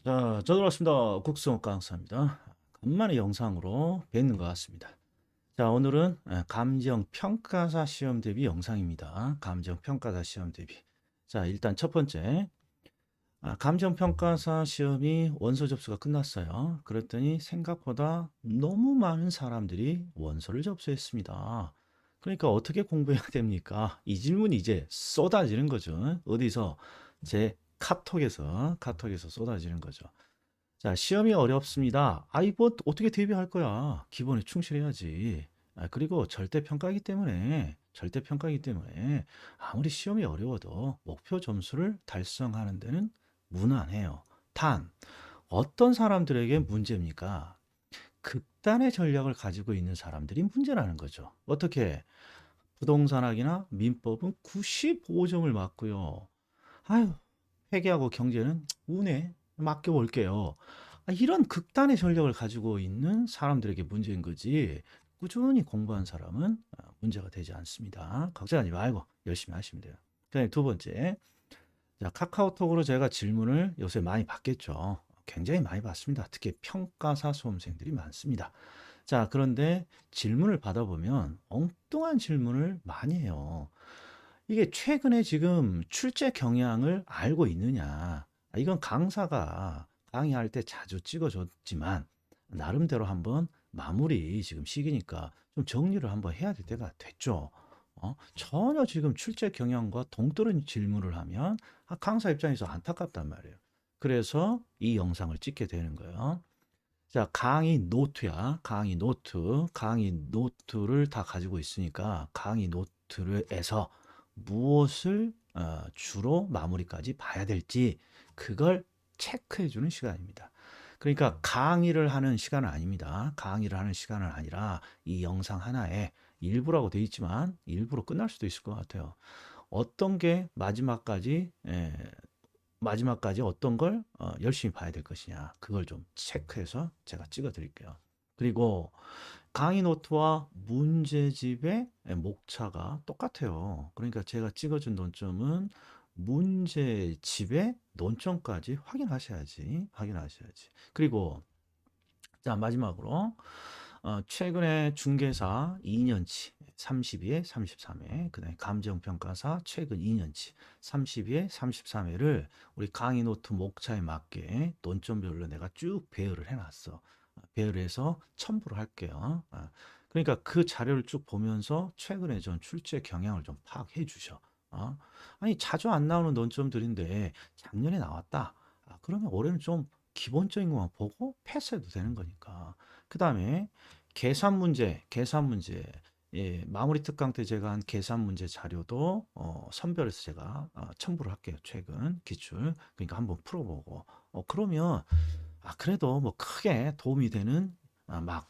자, 저돌아왔습니다. 국수홍 강사입니다. 간만에 영상으로 뵙는 것 같습니다. 자, 오늘은 감정평가사 시험 대비 영상입니다. 감정평가사 시험 대비. 자, 일단 첫 번째, 감정평가사 시험이 원서 접수가 끝났어요. 그랬더니 생각보다 너무 많은 사람들이 원서를 접수했습니다. 그러니까 어떻게 공부해야 됩니까? 이 질문이 이제 쏟아지는 거죠. 어디서? 제 카톡에서 쏟아지는 거죠. 자, 시험이 어렵습니다. 아이, 뭐, 어떻게 대비할 거야? 기본에 충실해야지. 그리고 절대평가이기 때문에, 아무리 시험이 어려워도 목표 점수를 달성하는 데는 무난해요. 단, 어떤 사람들에게 문제입니까? 극단의 전략을 가지고 있는 사람들이 문제라는 거죠. 어떻게? 부동산학이나 민법은 95점을 맞고요. 아유, 회계하고 경제는 운에 맡겨볼게요. 이런 극단의 전략을 가지고 있는 사람들에게 문제인 거지. 꾸준히 공부한 사람은 문제가 되지 않습니다. 걱정하지 말고 열심히 하시면 돼요. 그다음에 두 번째, 자, 카카오톡으로 제가 질문을 요새 많이 받겠죠. 굉장히 많이 받습니다. 특히 평가사 수험생들이 많습니다. 자, 그런데 질문을 받아보면 엉뚱한 질문을 많이 해요. 이게 최근에 지금 출제 경향을 알고 있느냐? 이건 강사가 강의할 때 자주 찍어줬지만 나름대로 한번 마무리 지금 시기니까 좀 정리를 한번 해야 될 때가 됐죠. 전혀 지금 출제 경향과 동떨어진 질문을 하면 강사 입장에서 안타깝단 말이에요. 그래서 이 영상을 찍게 되는 거예요. 자, 강의 노트야. 강의 노트를 다 가지고 있으니까 강의 노트에서 무엇을 주로 마무리까지 봐야 될지 그걸 체크해 주는 시간입니다. 그러니까 강의를 하는 시간은 아닙니다. 강의를 하는 시간은 아니라 이 영상 하나에 일부라고 돼 있지만 일부로 끝날 수도 있을 것 같아요. 어떤 게 마지막까지 어떤 걸 열심히 봐야 될 것이냐 그걸 좀 체크해서 제가 찍어 드릴게요. 그리고 강의 노트와 문제집의 목차가 똑같아요. 그러니까 제가 찍어준 논점은 문제집의 논점까지 확인하셔야지. 그리고 자, 마지막으로 최근에 중개사 2년치 32회, 33회, 그다음에 감정평가사 최근 2년치 32회, 33회를 우리 강의 노트 목차에 맞게 논점별로 내가 쭉 배열을 해놨어. 배열을 해서 첨부를 할게요. 그러니까 그 자료를 쭉 보면서 최근에 전 출제 경향을 좀 파악해 주셔. 어? 아니, 자주 안 나오는 논점들인데 작년에 나왔다. 그러면 올해는 좀 기본적인 것만 보고 패스해도 되는 거니까. 그 다음에 계산 문제. 예, 마무리 특강 때 제가 한 계산 문제 자료도 선별해서 제가 첨부를 할게요. 최근 기출. 그러니까 한번 풀어보고. 그러면 그래도 뭐 크게 도움이 되는 막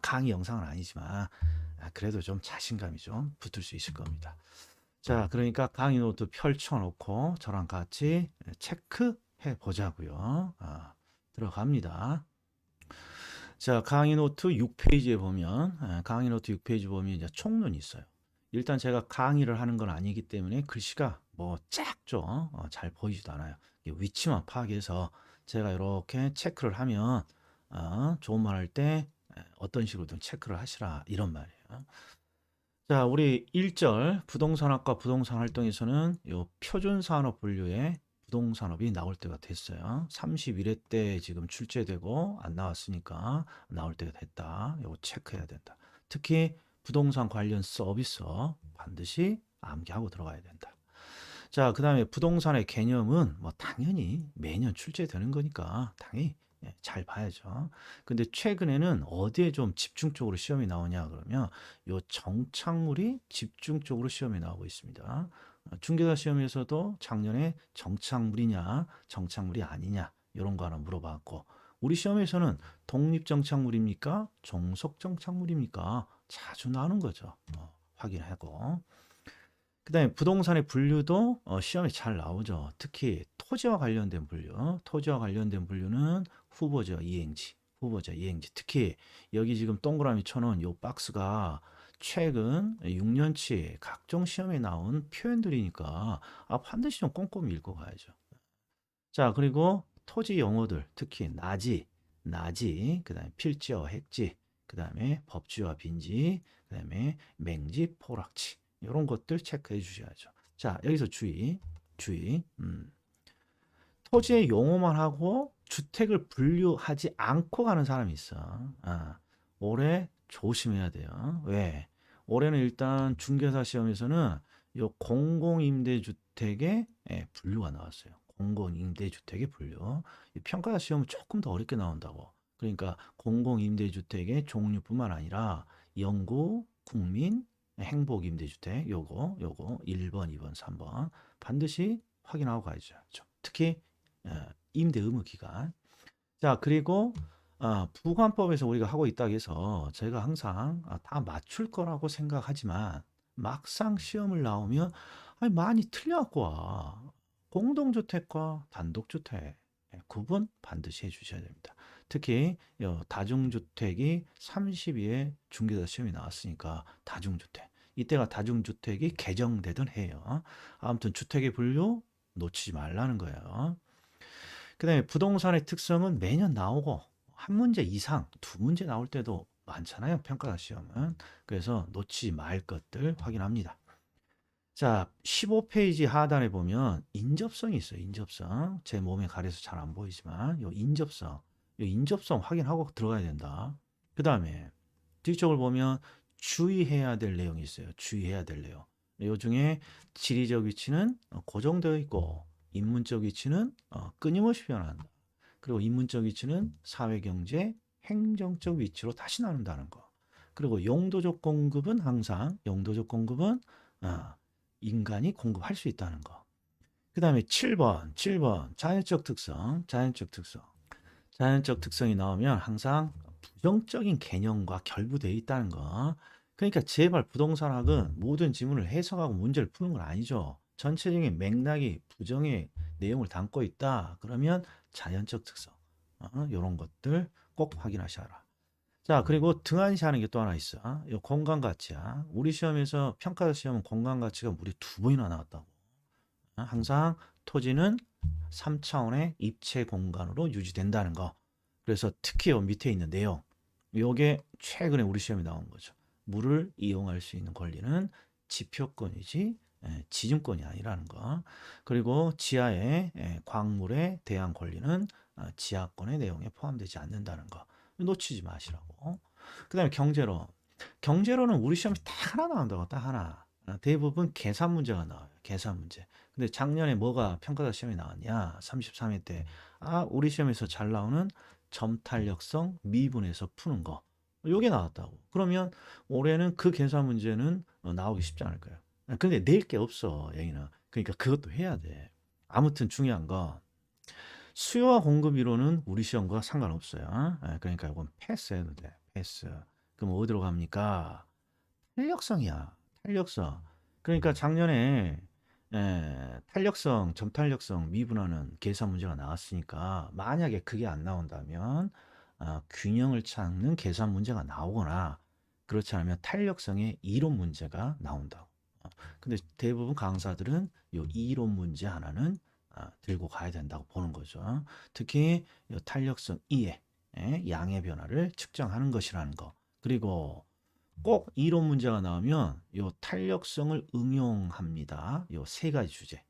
강의 영상은 아니지만 그래도 좀 자신감이 좀 붙을 수 있을 겁니다. 자, 그러니까 강의 노트 펼쳐놓고 저랑 같이 체크해 보자고요. 들어갑니다. 자, 강의 노트 6페이지에 보면, 강의 노트 6페이지 보면 이제 총론이 있어요. 일단 제가 강의를 하는 건 아니기 때문에 글씨가 뭐 작죠. 잘 보이지도 않아요. 위치만 파악해서 제가 이렇게 체크를 하면, 좋은 말 할 때 어떤 식으로든 체크를 하시라. 이런 말이에요. 자, 우리 1절 부동산학과 부동산활동에서는 요 표준산업 분류의 부동산업이 나올 때가 됐어요. 31회 때 지금 출제되고 안 나왔으니까 나올 때가 됐다. 요거 체크해야 된다. 특히 부동산 관련 서비스업 반드시 암기하고 들어가야 된다. 자, 그다음에 부동산의 개념은 뭐 당연히 매년 출제되는 거니까 당연히 잘 봐야죠. 근데 최근에는 어디에 좀 집중적으로 시험이 나오냐 그러면 요 정착물이 집중적으로 시험에 나오고 있습니다. 중개사 시험에서도 작년에 정착물이냐 정착물이 아니냐 이런 거 하나 물어봤고 우리 시험에서는 독립 정착물입니까? 종속 정착물입니까? 자주 나오는 거죠. 확인하고. 그다음에 부동산의 분류도 시험에 잘 나오죠. 특히 토지와 관련된 분류. 토지와 관련된 분류는 후보자 이행지. 특히 여기 지금 동그라미 쳐놓은 요 박스가 최근 6년치 각종 시험에 나온 표현들이니까 반드시 좀 꼼꼼히 읽어가야죠. 자, 그리고 토지 용어들 특히 나지, 그다음에 필지어 핵지, 그다음에 법지와 빈지, 그다음에 맹지, 포락지 이런 것들 체크해 주셔야죠. 자, 여기서 주의. 토지의 용어만 하고 주택을 분류하지 않고 가는 사람이 있어. 올해 조심해야 돼요. 왜? 올해는 일단 중개사 시험에서는 요 공공임대주택의 분류가 나왔어요. 공공임대주택의 분류. 이 평가 시험은 조금 더 어렵게 나온다고. 그러니까 공공임대주택의 종류뿐만 아니라 영구, 국민, 행복임대주택 요거 1번, 2번, 3번 반드시 확인하고 가야죠. 특히 임대 의무 기간. 자, 그리고 부관법에서 우리가 하고 있다고 해서 제가 항상 다 맞출 거라고 생각하지만 막상 시험을 나오면 많이 틀려갖고 와. 공동주택과 단독주택 구분 반드시 해주셔야 됩니다. 특히 다중주택이 32회 중개사 시험이 나왔으니까 다중주택. 이때가 다중주택이 개정되던 해요. 아무튼 주택의 분류 놓치지 말라는 거예요. 그다음에 부동산의 특성은 매년 나오고 한 문제 이상, 두 문제 나올 때도 많잖아요. 평가 시험은. 그래서 놓치지 말 것들 확인합니다. 자, 15페이지 하단에 보면 인접성이 있어요. 인접성. 제 몸에 가려서 잘 안 보이지만 요 인접성 확인하고 들어가야 된다. 그다음에 뒤쪽을 보면 주의해야 될 내용이 있어요. 주의해야 될 내용. 요 중에 지리적 위치는 고정되어 있고 인문적 위치는 끊임없이 변한다. 그리고 인문적 위치는 사회, 경제, 행정적 위치로 다시 나눈다는 거. 그리고 용도적 공급은 항상 인간이 공급할 수 있다는 거. 그 다음에 7번 자연적 특성. 자연적 특성이 나오면 항상 부정적인 개념과 결부되어 있다는 거. 그러니까 제발 부동산학은 모든 지문을 해석하고 문제를 푸는 건 아니죠. 전체적인 맥락이 부정의 내용을 담고 있다. 그러면 자연적 특성. 이런 것들 꼭 확인하셔라. 자, 그리고 등한시하는 게 또 하나 있어. 이 공간 가치야. 우리 시험에서 평가 시험은 공간 가치가 무려 2번이나 나왔다고. 항상 토지는 3차원의 입체 공간으로 유지된다는 거. 그래서 특히 요 밑에 있는 내용. 요게 최근에 우리 시험에 나온 거죠. 물을 이용할 수 있는 권리는 지표권이지 지중권이 아니라는 거. 그리고 지하의 광물에 대한 권리는 지하권의 내용에 포함되지 않는다는 거. 놓치지 마시라고. 그 다음에 경제로는 우리 시험이 딱 하나 나온다고, 딱 하나. 대부분 계산 문제가 나와요. 계산 문제. 근데 작년에 뭐가 평가사 시험에 나왔냐? 33회 때. 우리 시험에서 잘 나오는 점탄력성 미분에서 푸는 거. 요게 나왔다고. 그러면 올해는 그 계산 문제는 나오기 쉽지 않을 거예요. 근데 낼 게 없어, 여기는. 그러니까 그것도 해야 돼. 아무튼 중요한 거. 수요와 공급 이론은 우리 시험과 상관없어요. 그러니까 이건 패스해도 돼. 패스. 그럼 어디로 갑니까? 탄력성이야. 탄력성. 그러니까 작년에 탄력성, 점탄력성 미분하는 계산 문제가 나왔으니까 만약에 그게 안 나온다면 균형을 찾는 계산 문제가 나오거나 그렇지 않으면 탄력성의 이론 문제가 나온다고. 근데 대부분 강사들은 이 이론 문제 하나는 들고 가야 된다고 보는 거죠. 특히 이 탄력성 2의 양의 변화를 측정하는 것이라는 거. 그리고 꼭 이론 문제가 나오면 이 탄력성을 응용합니다. 이 세 가지 주제.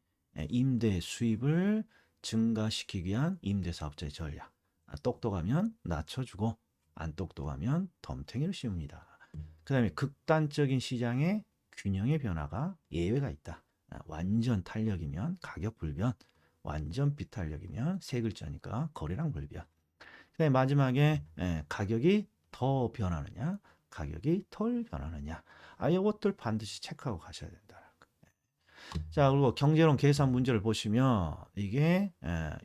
임대 수입을 증가시키기 위한 임대사업자의 전략. 똑똑하면 낮춰주고 안 똑똑하면 덤탱이를 씌웁니다. 그 다음에 극단적인 시장의 균형의 변화가 예외가 있다. 완전 탄력이면 가격 불변, 완전 비탄력이면 세 글자니까 거래량 불변. 그 다음에 마지막에 가격이 더 변하느냐, 가격이 덜 변하느냐. 이것들 반드시 체크하고 가셔야 된다. 자, 그리고 경제론 계산 문제를 보시면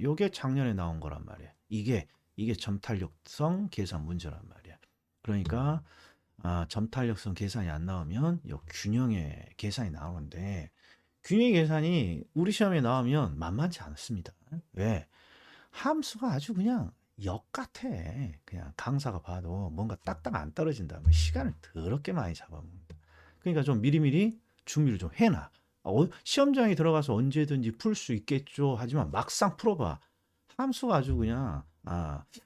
요게 작년에 나온 거란 말이에요. 이게 점탄력성 계산 문제란 말이야. 그러니까 점탄력성 계산이 안 나오면 요 균형의 계산이 나오는데 균형의 계산이 우리 시험에 나오면 만만치 않습니다. 왜? 함수가 아주 그냥 역 같아. 그냥 강사가 봐도 뭔가 딱딱 안 떨어진다. 시간을 더럽게 많이 잡아먹는다. 그러니까 좀 미리미리 준비를 좀 해놔. 시험장에 들어가서 언제든지 풀 수 있겠죠. 하지만 막상 풀어봐. 함수가 아주 그냥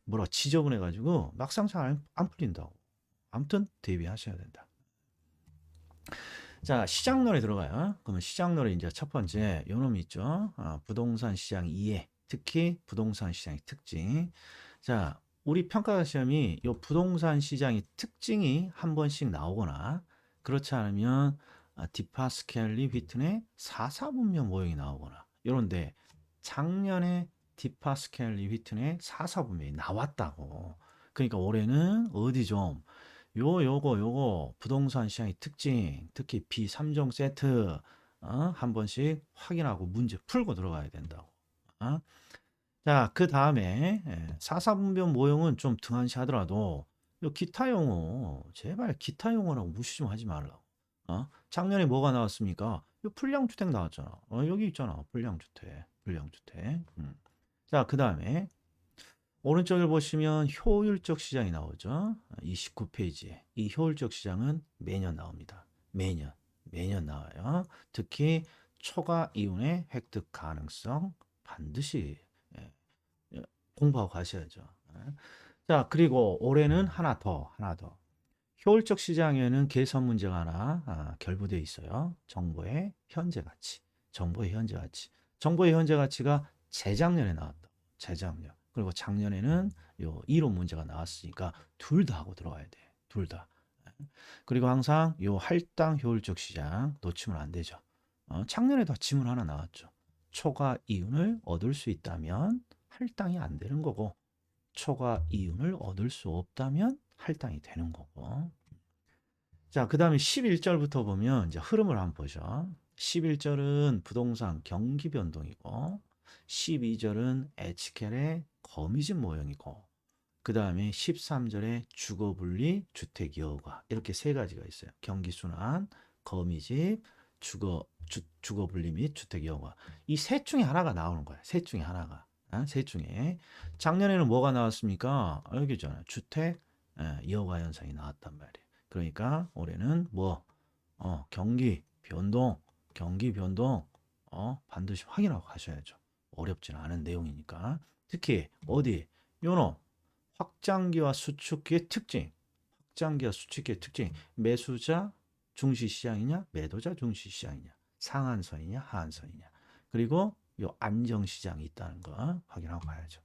뭐라 지저분해 가지고 막상 잘 안 풀린다고. 아무튼 대비하셔야 된다. 자, 시장론에 들어가요. 그러면 시장론에 이제 첫 번째 요 놈이 있죠. 부동산 시장 이해, 특히 부동산 시장의 특징. 자, 우리 평가 시험이 요 부동산 시장의 특징이 한 번씩 나오거나 그렇지 않으면 디파스켈리 휘튼의 4사분면 모형이 나오거나 요런데 작년에 디파스켈리 휘튼의 4사분면이 나왔다고. 그러니까 올해는 어디 좀 요거 부동산 시장의 특징, 특히 B3종 세트 한 번씩 확인하고 문제 풀고 들어가야 된다고. 어? 자, 그 다음에 4사분변 모형은 좀 등한시하더라도 요 기타 용어 제발 기타 용어라고 무시 좀 하지 말라고. 작년에 뭐가 나왔습니까? 요 불량주택 나왔잖아. 여기 있잖아. 불량주택. 자, 그 다음에 오른쪽을 보시면 효율적 시장이 나오죠. 29페이지에. 이 효율적 시장은 매년 나옵니다. 매년 나와요. 특히 초과 이윤의 획득 가능성 반드시 예, 공부하고 가셔야죠. 자, 그리고 올해는 하나 더. 효율적 시장에는 개선 문제가 하나 결부되어 있어요. 정보의 현재 가치. 정보의 현재 가치가 재작년에 나왔다. 재작년. 그리고 작년에는 요 이론 문제가 나왔으니까 둘 다 하고 들어가야 돼. 둘 다. 그리고 항상 요 할당 효율적 시장 놓치면 안 되죠. 작년에도 지문 하나 나왔죠. 초과 이윤을 얻을 수 있다면 할당이 안 되는 거고 초과 이윤을 얻을 수 없다면 할당이 되는 거고. 자, 그 다음에 11절부터 보면 이제 흐름을 한번 보죠. 11절은 부동산 경기 변동이고 12절은 에치켈의 거미집 모형이고 그 다음에 13절에 주거분리 주택여가 이렇게 세 가지가 있어요. 경기순환, 거미집, 주거분리 및 주택여가 이 셋 중에 하나가 나오는 거야. 셋 중에 하나가. 셋 중에 작년에는 뭐가 나왔습니까? 여기 있잖아요. 주택 여가 현상이 나왔단 말이에요. 그러니까 올해는 뭐 경기 변동 반드시 확인하고 가셔야죠. 어렵지는 않은 내용이니까. 특히 어디 요놈 확장기와 수축기의 특징. 확장기와 수축기의 특징. 매수자 중시 시장이냐, 매도자 중시 시장이냐, 상한선이냐, 하한선이냐. 그리고 요 안정 시장이 있다는 거 확인하고 가야죠.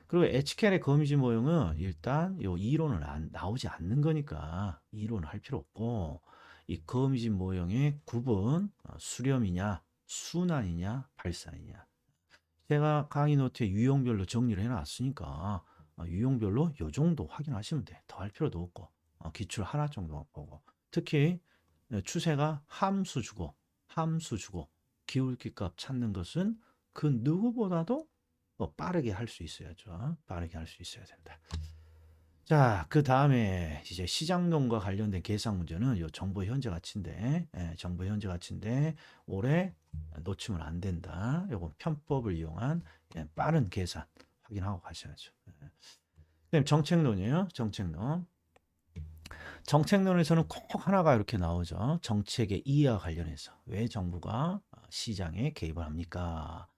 그리고 HKL의 거미줄 모형은 일단 요 이론은 나오지 않는 거니까 이론을 할 필요 없고 이 거미줄 모형의 구분 수렴이냐 순환이냐 발산이냐 제가 강의 노트에 유형별로 정리를 해놨으니까 유형별로 요 정도 확인하시면 돼. 더 할 필요도 없고 기출 하나 정도만 보고 특히 추세가 함수 주고 기울기값 찾는 것은 그 누구보다도 빠르게 할 수 있어야죠. 빠르게 할 수 있어야 된다. 자, 그 다음에 이제 시장론과 관련된 계산 문제는 요 정보 현재 가치인데, 정보 현재 가치인데 올해 놓치면 안 된다. 요거 편법을 이용한 빠른 계산 확인하고 가셔야죠. 그다음 정책론이에요. 정책론에서는 꼭 하나가 이렇게 나오죠. 정책의 이해와 관련해서 왜 정부가 시장에 개입을 합니까?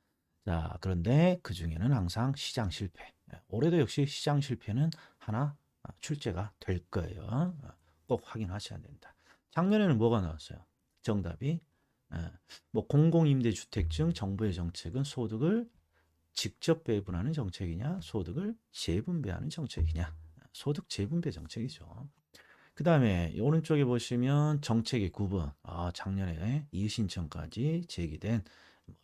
자, 그런데 그 중에는 항상 시장 실패. 올해도 역시 시장 실패는 하나 출제가 될 거예요. 꼭 확인하셔야 된다. 작년에는 뭐가 나왔어요? 정답이 뭐 공공임대주택증 정부의 정책은 소득을 직접 배분하는 정책이냐, 소득을 재분배하는 정책이냐, 소득 재분배 정책이죠. 그 다음에 오른쪽에 보시면 정책의 구분. 작년에 이의신청까지 제기된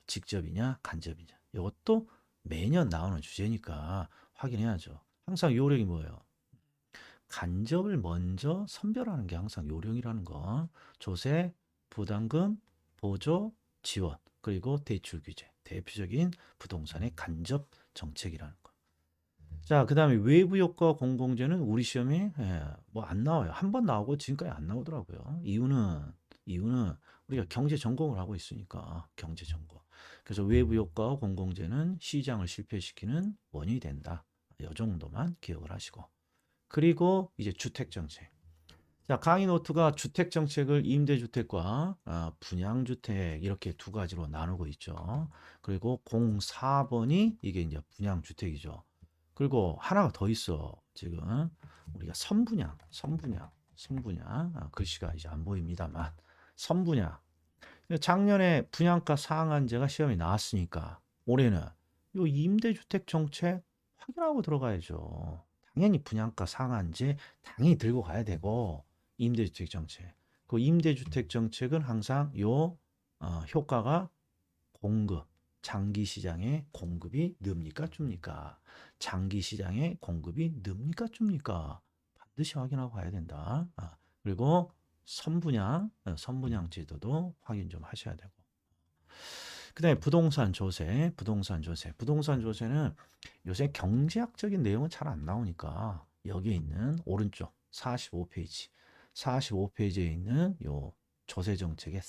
직접이냐 간접이냐. 이것도 매년 나오는 주제니까 확인해야죠. 항상 요령이 뭐예요? 간접을 먼저 선별하는 게 항상 요령이라는 거. 조세, 부담금, 보조, 지원, 그리고 대출 규제. 대표적인 부동산의 간접 정책이라는 거. 자, 그 다음에 외부 효과 공공재는 우리 시험에 뭐 안 나와요. 한 번 나오고 지금까지 안 나오더라고요. 이유는 우리가 경제 전공을 하고 있으니까 경제 전공. 그래서 외부 효과 공공재는 시장을 실패시키는 원인이 된다. 이 정도만 기억을 하시고. 그리고 이제 주택 정책. 자, 강의 노트가 주택 정책을 임대주택과 분양주택 이렇게 두 가지로 나누고 있죠. 그리고 04번이 이게 이제 분양주택이죠. 그리고 하나가 더 있어. 지금 우리가 선분양. 글씨가 이제 안 보입니다만 선분양. 작년에 분양가 상한제가 시험에 나왔으니까 올해는 요 임대주택 정책 확인하고 들어가야죠. 당연히 분양가 상한제 당연히 들고 가야 되고 임대주택 정책. 그 임대주택 정책은 항상 요 효과가 공급, 장기 시장의 공급이 늡니까 줍니까? 장기 시장의 공급이 늡니까 줍니까? 반드시 확인하고 가야 된다. 그리고 선분양 제도도 확인 좀 하셔야 되고. 그다음에 부동산 조세는 요새 경제학적인 내용은 잘 안 나오니까 여기에 있는 오른쪽 45페이지에 있는 요 조세 정책의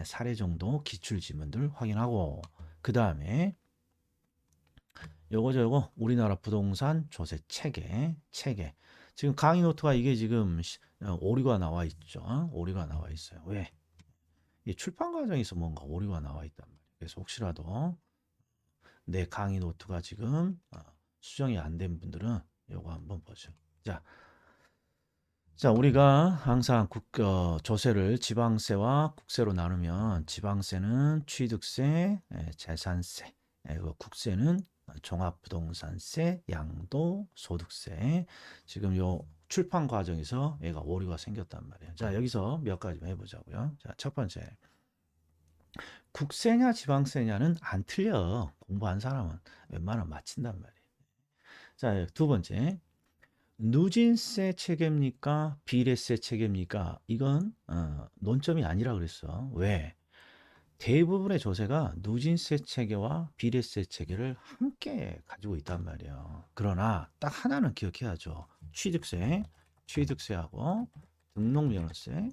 사례 정도 기출 지문들 확인하고 그 다음에 요거 우리나라 부동산 조세 체계 지금 강의 노트가 이게 지금 오류가 나와 있죠. 오류가 나와 있어요. 왜? 이 출판 과정에서 뭔가 오류가 나와 있단 말이에요. 그래서 혹시라도 내 강의 노트가 지금 수정이 안 된 분들은 요거 한번 보죠. 자, 우리가 항상 조세를 지방세와 국세로 나누면 지방세는 취득세, 재산세, 국세는 종합부동산세, 양도소득세. 지금 요 출판 과정에서 얘가 오류가 생겼단 말이에요. 자, 여기서 몇 가지만 해보자고요. 자, 첫 번째. 국세냐 지방세냐는 안 틀려. 공부한 사람은 웬만하면 맞힌단 말이에요. 자, 두 번째. 누진세 체계입니까? 비례세 체계입니까? 이건 논점이 아니라 그랬어. 왜? 대부분의 조세가 누진세 체계와 비례세 체계를 함께 가지고 있단 말이에요. 그러나 딱 하나는 기억해야죠. 취득세하고 등록면허세.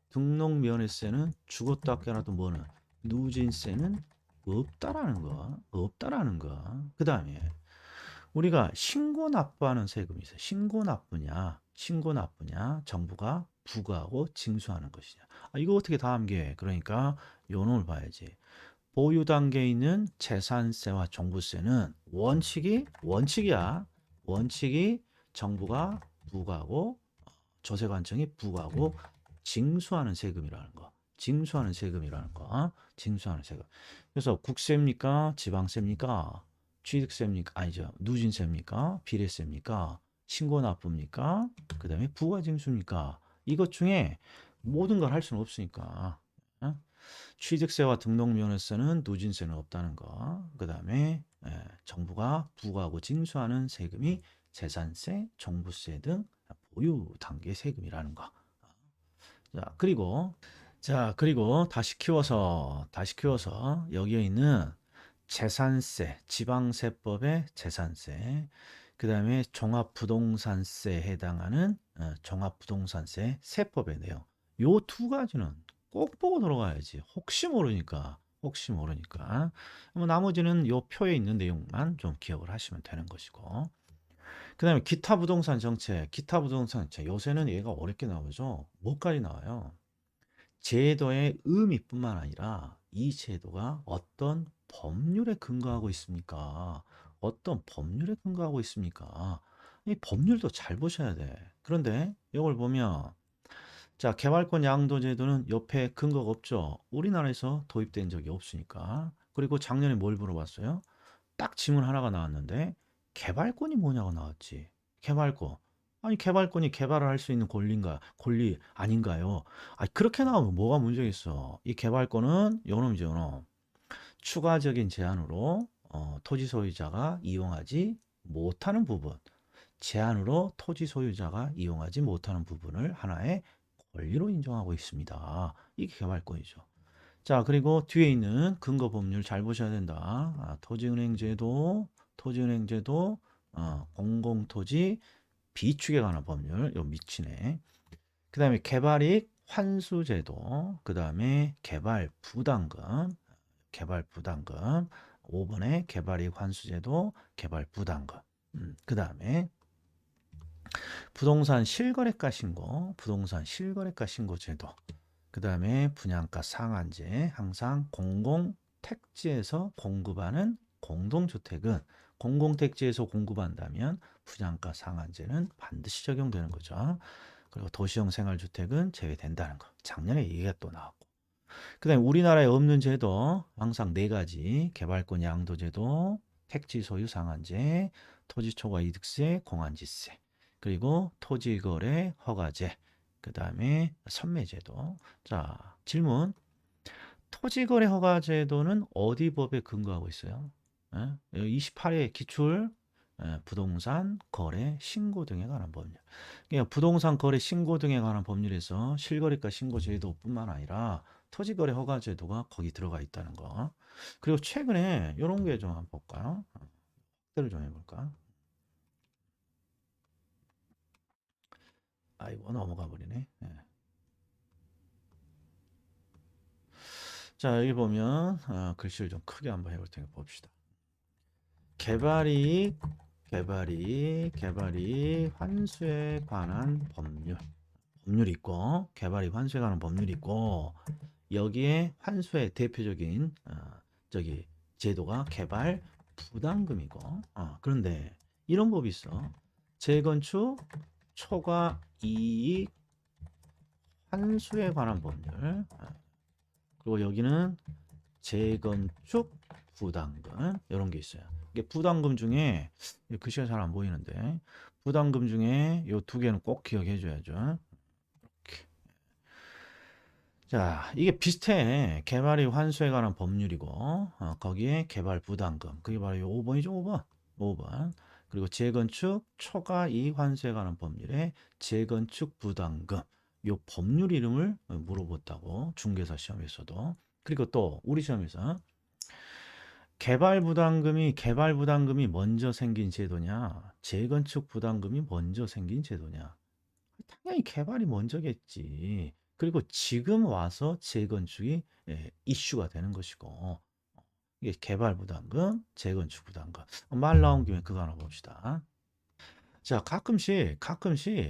등록면허세는 죽었다 깨어나도 뭐는 누진세는 없다라는 거. 그 다음에 우리가 신고 납부하는 세금이 있어요. 신고 납부냐, 정부가 부과하고 징수하는 것이냐. 이거 어떻게 다 암기해? 그러니까 요 놈을 봐야지. 보유 단계에 있는 재산세와 종부세는 원칙이야. 원칙이 정부가 부과하고 조세관청이 부과하고 징수하는 세금이라는 거. 징수하는 세금. 그래서 국세입니까? 지방세입니까? 취득세입니까? 아니죠. 누진세입니까? 비례세입니까? 신고납부입니까? 그 다음에 부가징수입니까? 이것 중에 모든 걸 할 수는 없으니까. 취득세와 등록면허세는 누진세는 없다는 거. 그 다음에 정부가 부과하고 징수하는 세금이 재산세, 종부세 등 보유 단계 세금이라는 거. 그리고 다시 키워서 여기에 있는 재산세, 지방세법의 재산세, 그 다음에 종합부동산세에 해당하는 종합부동산세 세법의 내용. 요 두 가지는 꼭 보고 들어가야지. 혹시 모르니까. 뭐 나머지는 요 표에 있는 내용만 좀 기억을 하시면 되는 것이고. 그 다음에 기타 부동산 정책. 요새는 얘가 어렵게 나오죠. 뭐까지 나와요? 제도의 의미뿐만 아니라 이 제도가 어떤 법률에 근거하고 있습니까? 이 법률도 잘 보셔야 돼. 그런데 이걸 보면 자, 개발권 양도 제도는 옆에 근거가 없죠. 우리나라에서 도입된 적이 없으니까. 그리고 작년에 뭘 물어봤어요? 딱 질문 하나가 나왔는데 개발권이 뭐냐고 나왔지. 개발권. 아니 개발권이 개발을 할 수 있는 권리 아닌가요? 그렇게 나오면 뭐가 문제가 있어? 이 개발권은 요놈이죠, 요놈. 추가적인 제한으로 토지 소유자가 이용하지 못하는 부분. 제한으로 토지 소유자가 이용하지 못하는 부분을 하나의 권리로 인정하고 있습니다. 이게 개발권이죠. 자, 그리고 뒤에 있는 근거 법률 잘 보셔야 된다. 토지은행제도, 공공토지 비축에 관한 법률, 요 미치네. 그 다음에 개발이익 환수제도, 그 다음에 개발부담금, 5번에 개발이익 환수제도, 개발부담금. 그 다음에 부동산 실거래가 신고, 부동산 실거래가 신고 제도. 그 다음에 분양가 상한제, 항상 공공택지에서 공급하는 공동주택은 공공택지에서 공급한다면 분양가 상한제는 반드시 적용되는 거죠. 그리고 도시형 생활주택은 제외된다는 거. 작년에 얘기가 또 나왔고. 그 다음에 우리나라에 없는 제도 항상 네 가지. 개발권 양도제도, 택지 소유 상한제, 토지 초과 이득세, 공한지세, 그리고 토지거래 허가제, 그 다음에 선매제도. 자, 질문. 토지거래 허가제도는 어디 법에 근거하고 있어요? 28회 기출 부동산 거래 신고 등에 관한 법률. 그러니까 부동산 거래 신고 등에 관한 법률에서 실거래가 신고 제도뿐만 아니라 토지거래 허가 제도가 거기 들어가 있다는 거. 그리고 최근에 이런 게 좀 한번 볼까요? 확대를 좀 해볼까? 아이고 넘어가 버리네. 예. 자 여기 보면 글씨를 좀 크게 한번 해볼 테니까 봅시다. 개발이익, 개발이익 환수에 관한 법률이 있고, 개발이익 환수에 관한 법률이 있고, 여기에 환수의 대표적인 저기 제도가 개발 부담금이고, 그런데 이런 법이 있어. 재건축 초과 이익 환수에 관한 법률. 그리고 여기는 재건축 부담금 이런 게 있어요. 이게 부담금 중에 글씨가 잘 안 보이는데 부담금 중에 이 두 개는 꼭 기억해 줘야죠. 자, 이게 비슷해. 개발이 환수에 관한 법률이고, 거기에 개발 부담금. 그게 바로 이 5번이죠, 5번. 5번. 그리고 재건축 초과 이익 환수에 관한 법률에 재건축 부담금. 요 법률 이름을 물어봤다고, 중개사 시험에서도. 그리고 또, 우리 시험에서 개발 부담금이 먼저 생긴 제도냐, 재건축 부담금이 먼저 생긴 제도냐. 당연히 개발이 먼저겠지. 그리고 지금 와서 재건축이 이슈가 되는 것이고, 이게 개발 부담금, 재건축 부담금. 말 나온 김에 그거 하나 봅시다. 자, 가끔씩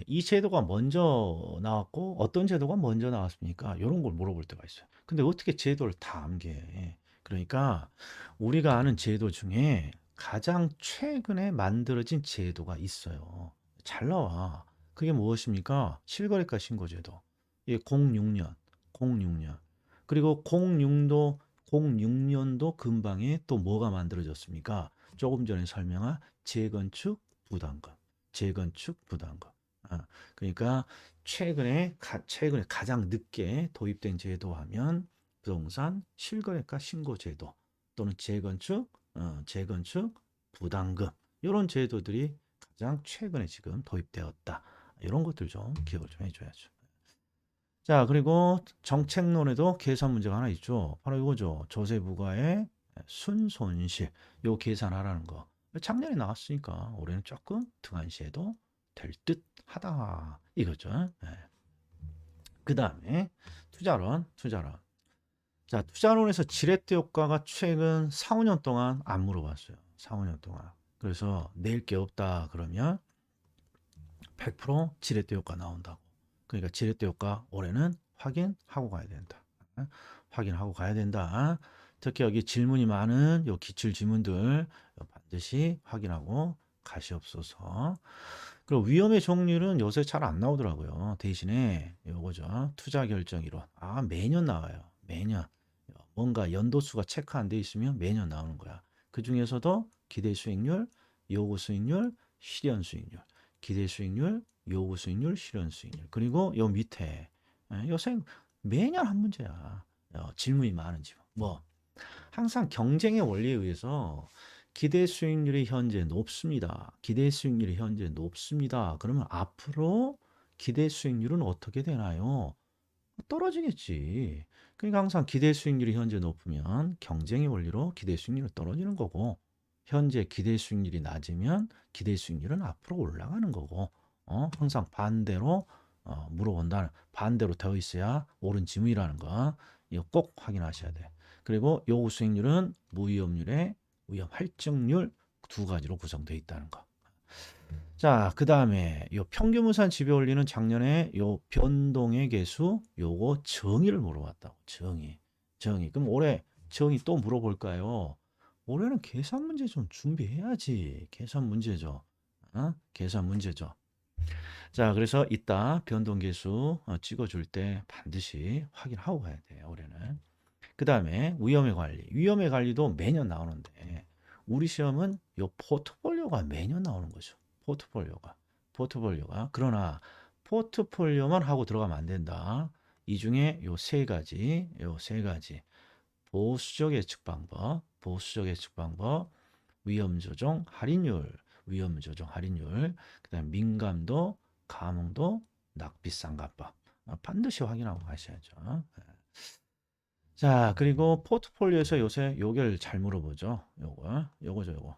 이 제도가 먼저 나왔고, 어떤 제도가 먼저 나왔습니까? 이런 걸 물어볼 때가 있어요. 근데 어떻게 제도를 다 암기해? 그러니까 우리가 아는 제도 중에 가장 최근에 만들어진 제도가 있어요. 잘 나와. 그게 무엇입니까? 실거래가 신고제도. 예, 06년, 06년. 그리고 06년도 근방에 또 뭐가 만들어졌습니까? 조금 전에 설명한 재건축 부담금. 재건축 부담금. 그러니까 최근에 가장 늦게 도입된 제도 하면 부동산 실거래가 신고 제도 또는 재건축 부담금 이런 제도들이 가장 최근에 지금 도입되었다. 이런 것들 좀 기억을 좀 해줘야죠. 자, 그리고 정책론에도 계산 문제가 하나 있죠. 바로 이거죠. 조세 부과의 순손실. 요 계산하라는 거. 작년에 나왔으니까 올해는 조금 등한시해도 될 듯 하다. 이거죠. 네. 그 다음에 투자론. 자, 투자론에서 지렛대 효과가 최근 4, 5년 동안 안 물어봤어요. 4, 5년 동안. 그래서 낼 게 없다 그러면 100% 지렛대 효과 나온다고. 그러니까 지렛대 효과 올해는 확인하고 가야 된다. 확인하고 가야 된다. 특히 여기 질문이 많은 요 기출 지문들 반드시 확인하고 가시옵소서. 그리고 위험의 종류는 요새 잘 안 나오더라고요. 대신에 요거죠. 투자 결정 이론. 매년 나와요. 매년. 뭔가 연도수가 체크 안 돼 있으면 매년 나오는 거야. 그 중에서도 기대 수익률, 요구 수익률, 실현 수익률. 기대 수익률, 요구 수익률, 실현 수익률. 그리고 요 밑에 요새 매년 한 문제야. 질문이 많은 질문. 뭐 항상 경쟁의 원리에 의해서 기대 수익률이 현재 높습니다. 기대 수익률이 현재 높습니다. 그러면 앞으로 기대 수익률은 어떻게 되나요? 떨어지겠지. 그러니까 항상 기대 수익률이 현재 높으면 경쟁의 원리로 기대 수익률은 떨어지는 거고, 현재 기대 수익률이 낮으면 기대 수익률은 앞으로 올라가는 거고, 항상 반대로 물어본다는, 반대로 되어 있어야 옳은 지문이라는 거, 이거 꼭 확인하셔야 돼. 그리고 요구 수익률은 무위험률에 위험 할증률 두 가지로 구성되어 있다는 거. 자, 그 다음에 요 평균무산 집에 올리는 작년에 요 변동의 개수 요거 정의를 물어봤다고. 정의. 그럼 올해 정의 또 물어볼까요? 올해는 계산 문제 좀 준비해야지. 계산 문제죠. 계산 문제죠. 자, 그래서 이따 변동 개수 찍어줄 때 반드시 확인하고 가야 돼요. 올해는. 그 다음에 위험의 관리. 위험의 관리도 매년 나오는데 우리 시험은 요 포트폴리오가 매년 나오는 거죠. 포트폴리오가. 그러나 포트폴리오만 하고 들어가면 안 된다. 이 중에 요 세 가지. 보수적 예측 방법, 위험 조정 할인율, 그다음 민감도, 감흥도, 납비상가법. 반드시 확인하고 가셔야죠. 자, 그리고 포트폴리오에서 요새 요걸 잘 물어보죠. 요거죠.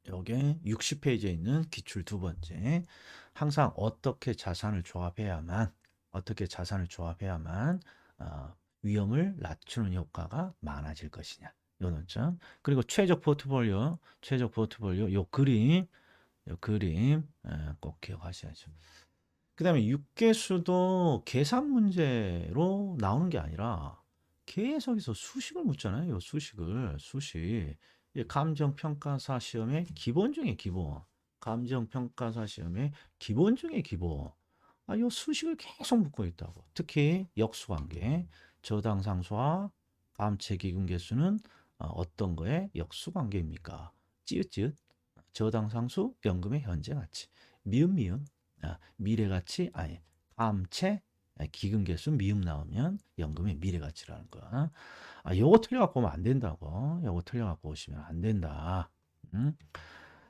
요게 60페이지에 있는 기출 두 번째. 항상 어떻게 자산을 조합해야만 위험을 낮추는 효과가 많아질 것이냐. 요 논점. 그리고 최적 포트폴리오 요 그림 꼭 기억하셔야죠. 그다음에 육계수도 계산 문제로 나오는 게 아니라 계속해서 수식을 묻잖아요. 요 수식. 이 감정평가사 시험의 기본 중에 기본. 감정평가사 시험의 기본 중에 기본. 요 수식을 계속 묻고 있다고. 특히 역수관계, 저당상수와 감채기금계수는 어떤 거에 역수관계입니까? 찌읒찌읒, 저당상수, 연금의 현재 가치, 미음, 미래 가치, 아니 감채, 기금 개수 미음 나오면 연금의 미래 가치라는 거. 요거 틀려갖고 오면 안 된다고. 요거 틀려갖고 오시면 안 된다. 음?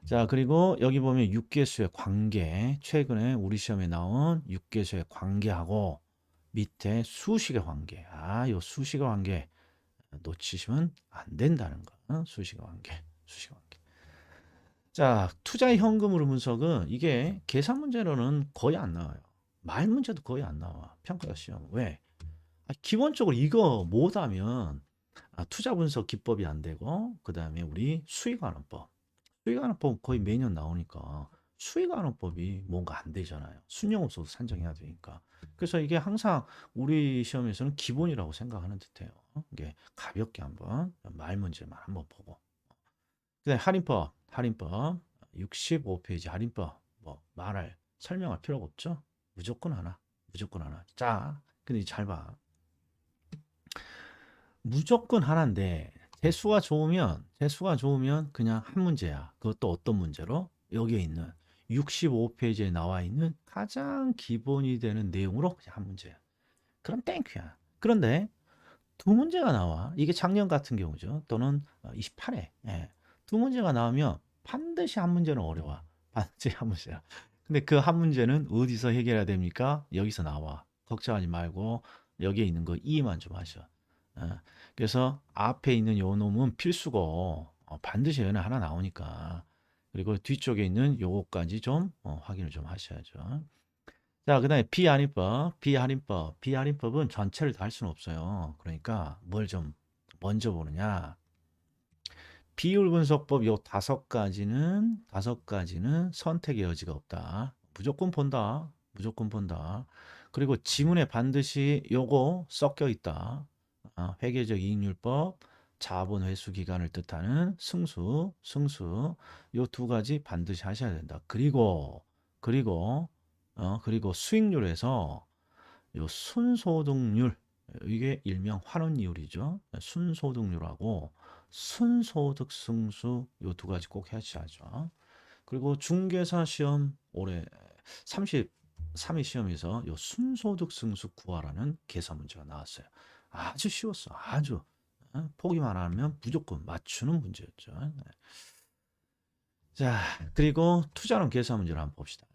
자, 그리고 여기 보면 육계수의 관계, 최근에 우리 시험에 나온 육계수의 관계하고 밑에 수식의 관계. 요 수식의 관계 놓치시면 안 된다는 거. 수식의 관계. 자, 투자 현금으로 분석은 이게 계산 문제로는 거의 안 나와요. 말 문제도 거의 안 나와. 평가 시험. 왜? 기본적으로 이거 못하면 투자 분석 기법이 안 되고, 그 다음에 우리 수익환원법. 수익환원법 거의 매년 나오니까 수익환원법이 뭔가 안 되잖아요. 순영업소도 산정해야 되니까. 그래서 이게 항상 우리 시험에서는 기본이라고 생각하는 듯해요. 이게 가볍게 한번 말 문제만 한번 보고. 그다음에 할인법 65페이지 할인법 뭐 말할 설명할 필요가 없죠. 무조건 하나. 자, 근데 잘 봐. 무조건 하나인데 재수가 좋으면 그냥 한 문제야. 그것도 어떤 문제로? 여기에 있는 65페이지에 나와 있는 가장 기본이 되는 내용으로 그냥 한 문제야. 그럼 땡큐야. 그런데 두 문제가 나와. 이게 작년 같은 경우죠. 또는 28회. 예. 두 문제가 나오면 반드시 한 문제는 어려워. 반드시 한 문제야. 근데 그 한 문제는 어디서 해결해야 됩니까? 여기서 나와. 걱정하지 말고 여기에 있는 거 이해만 좀 하셔. 어, 그래서 앞에 있는 요 놈은 필수고 반드시 얘는 하나 나오니까. 그리고 뒤쪽에 있는 요거까지 좀 확인을 좀 하셔야죠. 자, 그다음에 비할인법은 전체를 다 할 수는 없어요. 그러니까 뭘 좀 먼저 보느냐. 비율 분석법 요 다섯 가지는 선택의 여지가 없다. 무조건 본다. 그리고 지문에 반드시 요거 섞여 있다. 회계적 이익률법, 자본 회수 기간을 뜻하는 승수 요 두 가지 반드시 하셔야 된다. 그리고 수익률에서 요 순소득률 이게 일명 환원이율이죠. 순소득률하고 순소득 승수 요 두 가지 꼭 하셔야죠. 그리고 중개사 시험 올해 33위 시험에서 요 순소득 승수 구하라는 계산 문제가 나왔어요. 아주 쉬웠어. 아주. 포기만 하면 무조건 맞추는 문제였죠. 네. 자, 그리고 투자론 계산 문제를 한번 봅시다.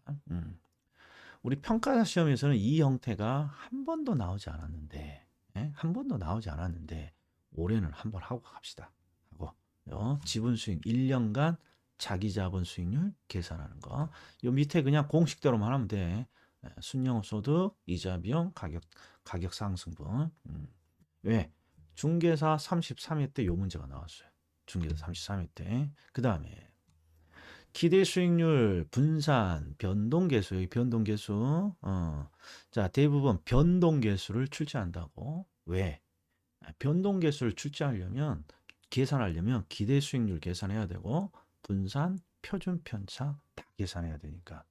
우리 평가 시험에서는 이 형태가 한 번도 나오지 않았는데, 한 번도 나오지 않았는데, 올해는 한번 하고 갑시다. 하고, 지분 수익 1년간 자기 자본 수익률 계산하는 거. 요 밑에 그냥 공식대로만 하면 돼. 순영업 소득, 이자 비용, 가격 상승분. 왜? 중개사 33회 때 요 문제가 나왔어요. 중개사 33회 때. 그 다음에 기대 수익률, 분산, 변동계수, 여기 변동계수, 자, 대부분 변동계수를 출제한다고. 왜? 변동계수를 출제하려면, 계산하려면 기대 수익률 계산해야 되고, 분산, 표준 편차 다 계산해야 되니까.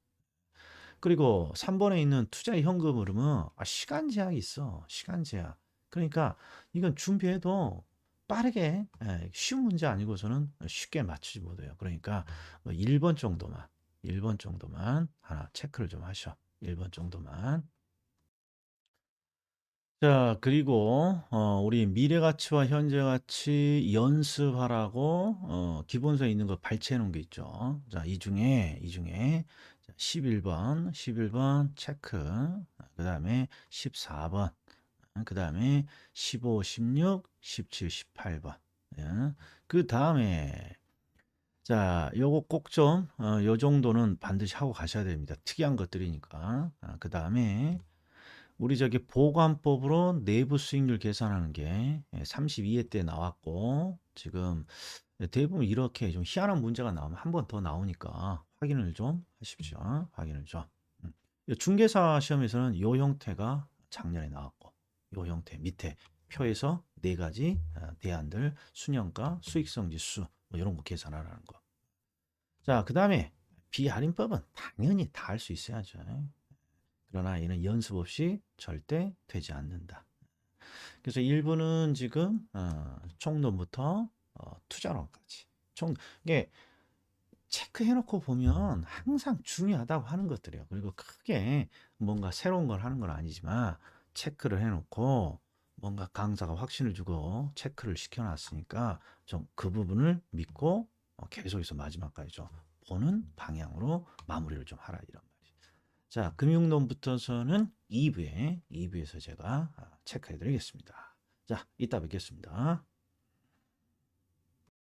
그리고 3번에 있는 투자의 현금 흐름은 시간 제약이 있어. 시간 제약. 그러니까 이건 준비해도 빠르게 쉬운 문제 아니고서는 쉽게 맞추지 못해요. 그러니까 뭐 1번 정도만 1번 정도만 하나 체크를 좀 하셔. 1번 정도만. 자, 그리고 우리 미래가치와 현재가치 연습하라고 기본서에 있는 거 발췌해 놓은 게 있죠. 자, 이 중에 11번 체크. 그다음에 14번. 그다음에 15, 16, 17, 18번. 예. 그다음에 자, 요거 꼭 좀 요 정도는 반드시 하고 가셔야 됩니다. 특이한 것들이니까. 그다음에 우리 저기 보관법으로 내부 수익률 계산하는 게 32회 때 나왔고 지금 대부분 이렇게 좀 희한한 문제가 나오면 한 번 더 나오니까 확인을 좀 하십시오. 확인을 좀. 중개사 시험에서는 요 형태가 작년에 나왔고 요 형태 밑에 표에서 네 가지 대안들 순영가, 수익성 지수 뭐 이런 거 계산하라는 거. 자, 그다음에 비할인법은 당연히 다 할 수 있어야죠. 그러나 이는 연습 없이 절대 되지 않는다. 그래서 1부는 지금 총론부터 투자론까지 이게 체크해놓고 보면 항상 중요하다고 하는 것들이에요. 그리고 크게 뭔가 새로운 걸 하는 건 아니지만 체크를 해놓고 뭔가 강사가 확신을 주고 체크를 시켜놨으니까 좀 그 부분을 믿고 계속해서 마지막까지 좀 보는 방향으로 마무리를 좀 하라 이런 말이에요. 자, 금융론부터서는 2부에서 제가 체크해 드리겠습니다. 자, 이따 뵙겠습니다.